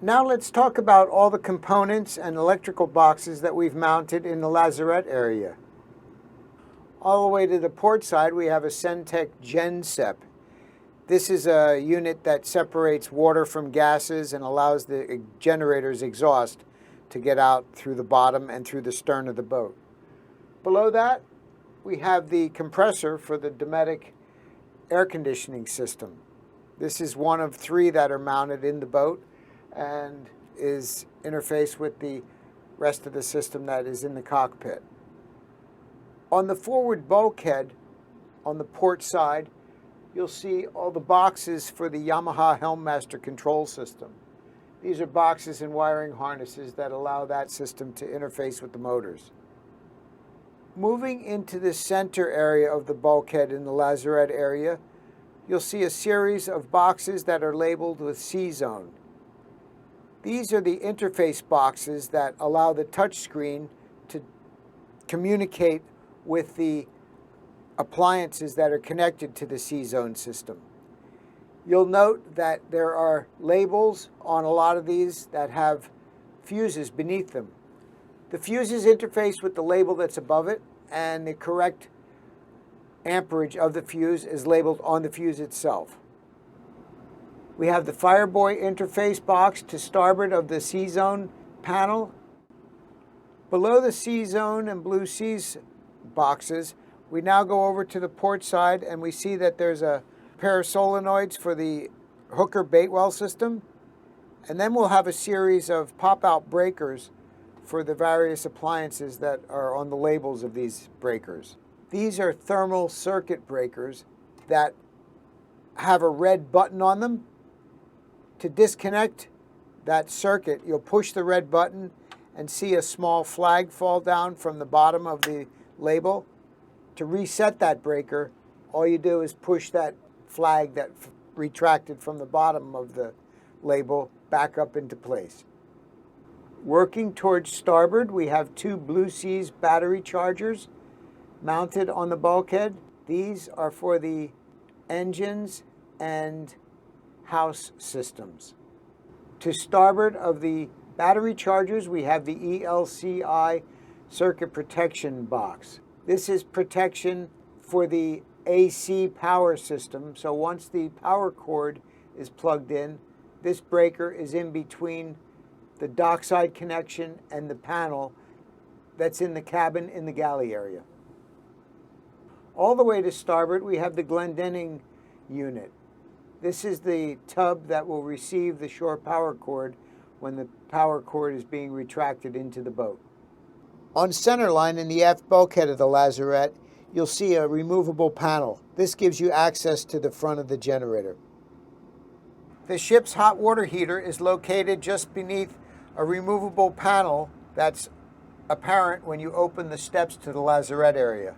Now let's talk about all the components and electrical boxes that we've mounted in the Lazarette area. All the way to the port side, we have a Sentech Genstep. This is a unit that separates water from gases and allows the generator's exhaust to get out through the bottom and through the stern of the boat. Below that, we have the compressor for the Dometic air conditioning system. This is one of 3 that are mounted in the boat and is interfaced with the rest of the system that is in the cockpit. On the forward bulkhead, on the port side, you'll see all the boxes for the Yamaha Helm Master control system. These are boxes and wiring harnesses that allow that system to interface with the motors. Moving into the center area of the bulkhead in the Lazarette area, you'll see a series of boxes that are labeled with CZone. These are the interface boxes that allow the touchscreen to communicate with the appliances that are connected to the CZone system. You'll note that there are labels on a lot of these that have fuses beneath them. The fuses interface with the label that's above it, and the correct amperage of the fuse is labeled on the fuse itself. We have the Fireboy interface box to starboard of the CZone panel. Below the CZone and Blue Seas boxes, we now go over to the port side and we see that there's a pair of solenoids for the hooker bait well system. And then we'll have a series of pop-out breakers for the various appliances that are on the labels of these breakers. These are thermal circuit breakers that have a red button on them. To disconnect that circuit, you'll push the red button and see a small flag fall down from the bottom of the label. To reset that breaker, all you do is push that flag that retracted from the bottom of the label back up into place. Working towards starboard, we have 2 Blue Seas battery chargers mounted on the bulkhead. These are for the engines and house systems. To starboard of the battery chargers, we have the ELCI circuit protection box. This is protection for the AC power system, so once the power cord is plugged in, this breaker is in between the dockside connection and the panel that's in the cabin in the galley area. All the way to starboard, we have the Glendenning Unit. This is the tub that will receive the shore power cord when the power cord is being retracted into the boat. On centerline in the aft bulkhead of the Lazarette, you'll see a removable panel. This gives you access to the front of the generator. The ship's hot water heater is located just beneath a removable panel that's apparent when you open the steps to the Lazarette area.